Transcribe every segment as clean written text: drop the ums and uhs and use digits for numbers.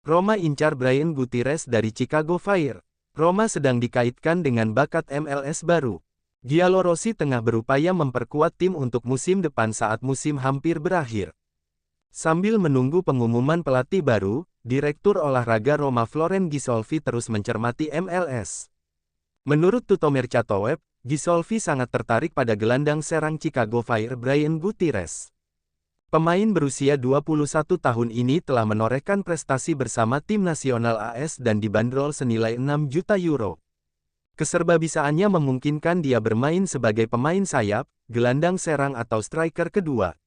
Roma incar Brian Gutierrez dari Chicago Fire. Roma sedang dikaitkan dengan bakat MLS baru. Giallorossi tengah berupaya memperkuat tim untuk musim depan saat musim hampir berakhir. Sambil menunggu pengumuman pelatih baru, Direktur Olahraga Roma Floren Ghisolfi terus mencermati MLS. Menurut Tuttomercato Web, Ghisolfi sangat tertarik pada gelandang serang Chicago Fire Brian Gutierrez. Pemain berusia 21 tahun ini telah menorehkan prestasi bersama tim nasional AS dan dibanderol senilai 6 juta euro. Keserbabisaannya memungkinkan dia bermain sebagai pemain sayap, gelandang serang atau striker kedua.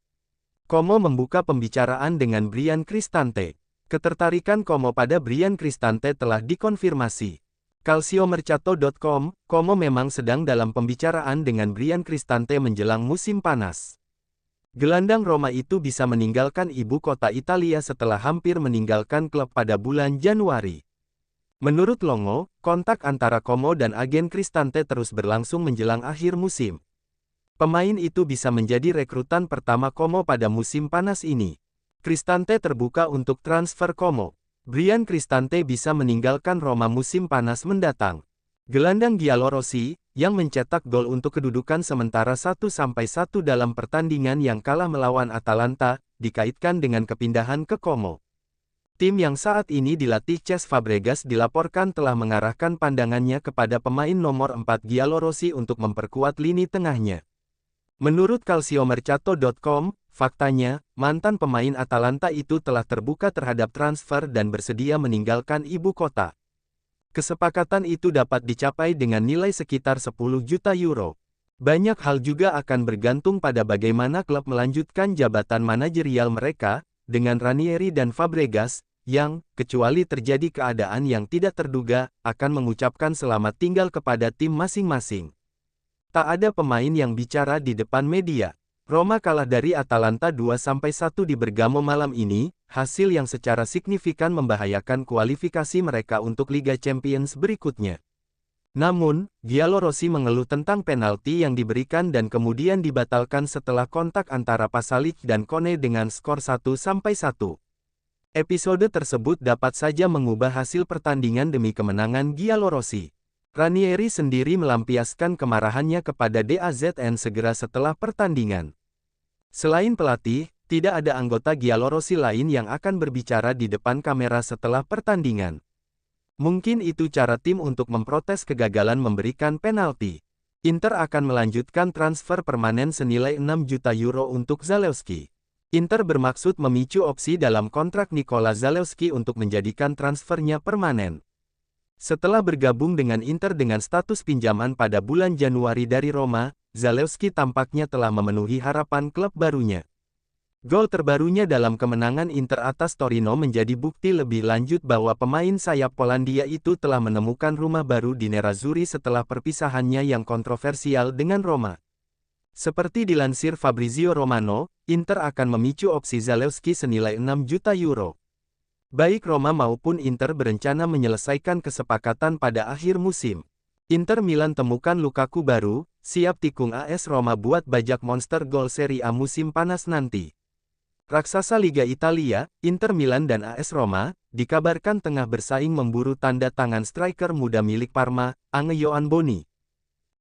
Como membuka pembicaraan dengan Bryan Cristante. Ketertarikan Como pada Bryan Cristante telah dikonfirmasi. Calciomercato.com, Como memang sedang dalam pembicaraan dengan Bryan Cristante menjelang musim panas. Gelandang Roma itu bisa meninggalkan ibu kota Italia setelah hampir meninggalkan klub pada bulan Januari. Menurut Longo, kontak antara Como dan agen Cristante terus berlangsung menjelang akhir musim. Pemain itu bisa menjadi rekrutan pertama Como pada musim panas ini. Cristante terbuka untuk transfer Como. Bryan Cristante bisa meninggalkan Roma musim panas mendatang. Gelandang Giallorossi, yang mencetak gol untuk kedudukan sementara 1-1 dalam pertandingan yang kalah melawan Atalanta, dikaitkan dengan kepindahan ke Como. Tim yang saat ini dilatih Cesc Fabregas dilaporkan telah mengarahkan pandangannya kepada pemain nomor 4 Giallorossi untuk memperkuat lini tengahnya. Menurut Calciomercato.com, faktanya, mantan pemain Atalanta itu telah terbuka terhadap transfer dan bersedia meninggalkan ibu kota. Kesepakatan itu dapat dicapai dengan nilai sekitar 10 juta euro. Banyak hal juga akan bergantung pada bagaimana klub melanjutkan jabatan manajerial mereka, dengan Ranieri dan Fabregas, yang, kecuali terjadi keadaan yang tidak terduga, akan mengucapkan selamat tinggal kepada tim masing-masing. Tak ada pemain yang bicara di depan media. Roma kalah dari Atalanta 2-1 di Bergamo malam ini, hasil yang secara signifikan membahayakan kualifikasi mereka untuk Liga Champions berikutnya. Namun, Giallorossi mengeluh tentang penalti yang diberikan dan kemudian dibatalkan setelah kontak antara Pasalic dan Kone dengan skor 1-1. Episode tersebut dapat saja mengubah hasil pertandingan demi kemenangan Giallorossi. Ranieri sendiri melampiaskan kemarahannya kepada DAZN segera setelah pertandingan. Selain pelatih, tidak ada anggota Giallorossi lain yang akan berbicara di depan kamera setelah pertandingan. Mungkin itu cara tim untuk memprotes kegagalan memberikan penalti. Inter akan melanjutkan transfer permanen senilai 6 juta euro untuk Zalewski. Inter bermaksud memicu opsi dalam kontrak Nikola Zalewski untuk menjadikan transfernya permanen. Setelah bergabung dengan Inter dengan status pinjaman pada bulan Januari dari Roma, Zalewski tampaknya telah memenuhi harapan klub barunya. Gol terbarunya dalam kemenangan Inter atas Torino menjadi bukti lebih lanjut bahwa pemain sayap Polandia itu telah menemukan rumah baru di Nerazzurri setelah perpisahannya yang kontroversial dengan Roma. Seperti dilansir Fabrizio Romano, Inter akan memicu opsi Zalewski senilai 6 juta euro. Baik Roma maupun Inter berencana menyelesaikan kesepakatan pada akhir musim. Inter Milan temukan Lukaku baru, siap tikung AS Roma buat bajak monster gol Serie A musim panas nanti. Raksasa Liga Italia, Inter Milan dan AS Roma, dikabarkan tengah bersaing memburu tanda tangan striker muda milik Parma, Ange Boni.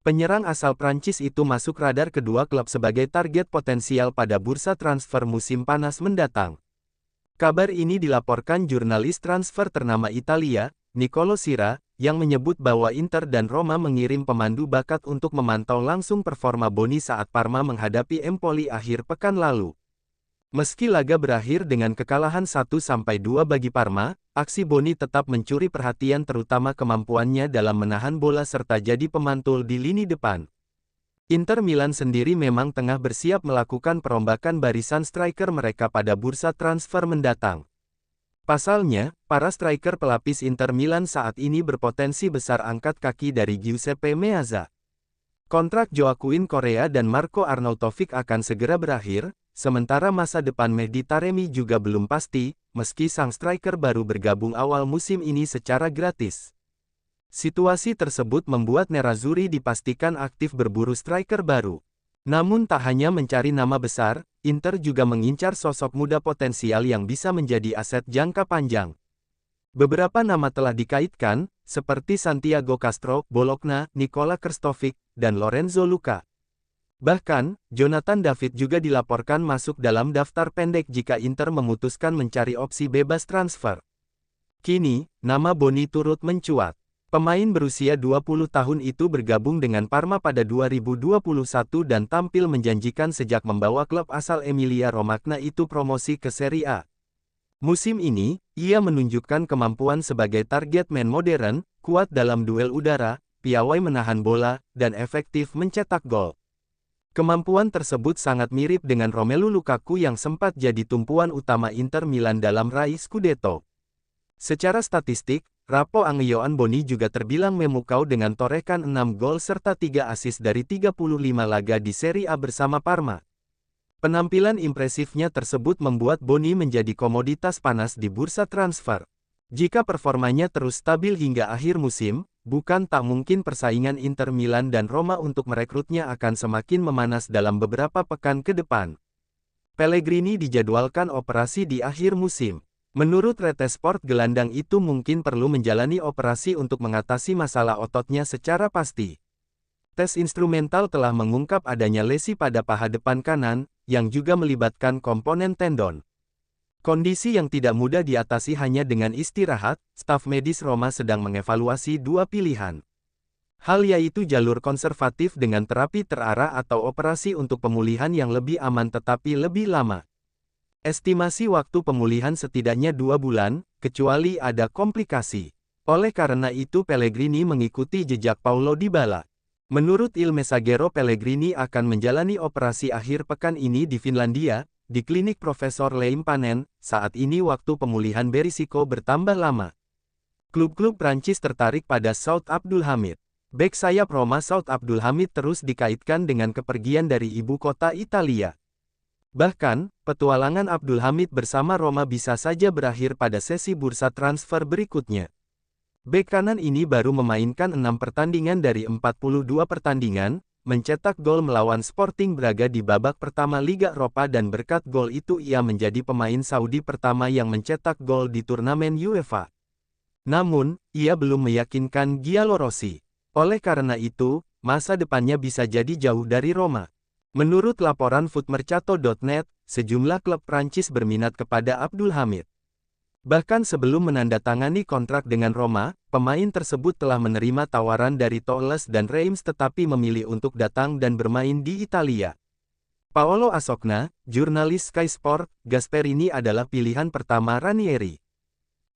Penyerang asal Prancis itu masuk radar kedua klub sebagai target potensial pada bursa transfer musim panas mendatang. Kabar ini dilaporkan jurnalis transfer ternama Italia, Nicolo Sira, yang menyebut bahwa Inter dan Roma mengirim pemandu bakat untuk memantau langsung performa Boni saat Parma menghadapi Empoli akhir pekan lalu. Meski laga berakhir dengan kekalahan 1-2 bagi Parma, aksi Boni tetap mencuri perhatian terutama kemampuannya dalam menahan bola serta jadi pemantul di lini depan. Inter Milan sendiri memang tengah bersiap melakukan perombakan barisan striker mereka pada bursa transfer mendatang. Pasalnya, para striker pelapis Inter Milan saat ini berpotensi besar angkat kaki dari Giuseppe Meazza. Kontrak Joaquin Correa dan Marco Arnautovic akan segera berakhir, sementara masa depan Mehdi Taremi juga belum pasti, meski sang striker baru bergabung awal musim ini secara gratis. Situasi tersebut membuat Nerazzurri dipastikan aktif berburu striker baru. Namun tak hanya mencari nama besar, Inter juga mengincar sosok muda potensial yang bisa menjadi aset jangka panjang. Beberapa nama telah dikaitkan, seperti Santiago Castro, Bologna, Nikola Krstovic, dan Lorenzo Luca. Bahkan, Jonathan David juga dilaporkan masuk dalam daftar pendek jika Inter memutuskan mencari opsi bebas transfer. Kini, nama Boni turut mencuat. Pemain berusia 20 tahun itu bergabung dengan Parma pada 2021 dan tampil menjanjikan sejak membawa klub asal Emilia-Romagna itu promosi ke Serie A. Musim ini, ia menunjukkan kemampuan sebagai target man modern, kuat dalam duel udara, piawai menahan bola, dan efektif mencetak gol. Kemampuan tersebut sangat mirip dengan Romelu Lukaku yang sempat jadi tumpuan utama Inter Milan dalam raih Scudetto. Secara statistik, Rapo Angioan Boni juga terbilang memukau dengan torehan 6 gol serta 3 assist dari 35 laga di Serie A bersama Parma. Penampilan impresifnya tersebut membuat Boni menjadi komoditas panas di bursa transfer. Jika performanya terus stabil hingga akhir musim, bukan tak mungkin persaingan Inter Milan dan Roma untuk merekrutnya akan semakin memanas dalam beberapa pekan ke depan. Pellegrini dijadwalkan operasi di akhir musim. Menurut Rete Sport, gelandang itu mungkin perlu menjalani operasi untuk mengatasi masalah ototnya secara pasti. Tes instrumental telah mengungkap adanya lesi pada paha depan kanan, yang juga melibatkan komponen tendon. Kondisi yang tidak mudah diatasi hanya dengan istirahat. Staf medis Roma sedang mengevaluasi dua pilihan. Hal yaitu jalur konservatif dengan terapi terarah atau operasi untuk pemulihan yang lebih aman tetapi lebih lama. Estimasi waktu pemulihan setidaknya 2 bulan, kecuali ada komplikasi. Oleh karena itu Pellegrini mengikuti jejak Paulo Dybala. Menurut Il Messaggero, Pellegrini akan menjalani operasi akhir pekan ini di Finlandia, di klinik Profesor Leimpanen. Saat ini waktu pemulihan berisiko bertambah lama. Klub-klub Prancis tertarik pada Saud Abdulhamid. Bek sayap Roma Saud Abdulhamid terus dikaitkan dengan kepergian dari ibu kota Italia. Bahkan, petualangan Abdulhamid bersama Roma bisa saja berakhir pada sesi bursa transfer berikutnya. Bek kanan ini baru memainkan 6 pertandingan dari 42 pertandingan, mencetak gol melawan Sporting Braga di babak pertama Liga Eropa dan berkat gol itu ia menjadi pemain Saudi pertama yang mencetak gol di turnamen UEFA. Namun, ia belum meyakinkan Giallorossi. Oleh karena itu, masa depannya bisa jadi jauh dari Roma. Menurut laporan Footmercato.net, sejumlah klub Prancis berminat kepada Abdulhamid. Bahkan sebelum menandatangani kontrak dengan Roma, pemain tersebut telah menerima tawaran dari Toulouse dan Reims tetapi memilih untuk datang dan bermain di Italia. Paolo Asocna, jurnalis Sky Sport, Gasperini adalah pilihan pertama Ranieri.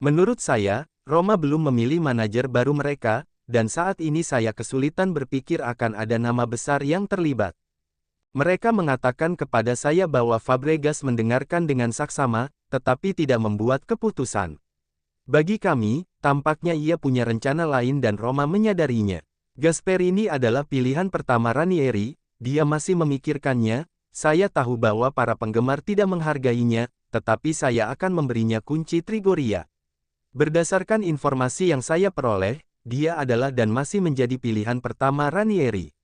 Menurut saya, Roma belum memilih manajer baru mereka, dan saat ini saya kesulitan berpikir akan ada nama besar yang terlibat. Mereka mengatakan kepada saya bahwa Fabregas mendengarkan dengan saksama, tetapi tidak membuat keputusan. Bagi kami, tampaknya ia punya rencana lain dan Roma menyadarinya. Gasperini adalah pilihan pertama Ranieri, dia masih memikirkannya. Saya tahu bahwa para penggemar tidak menghargainya, tetapi saya akan memberinya kunci Trigoria. Berdasarkan informasi yang saya peroleh, dia adalah dan masih menjadi pilihan pertama Ranieri.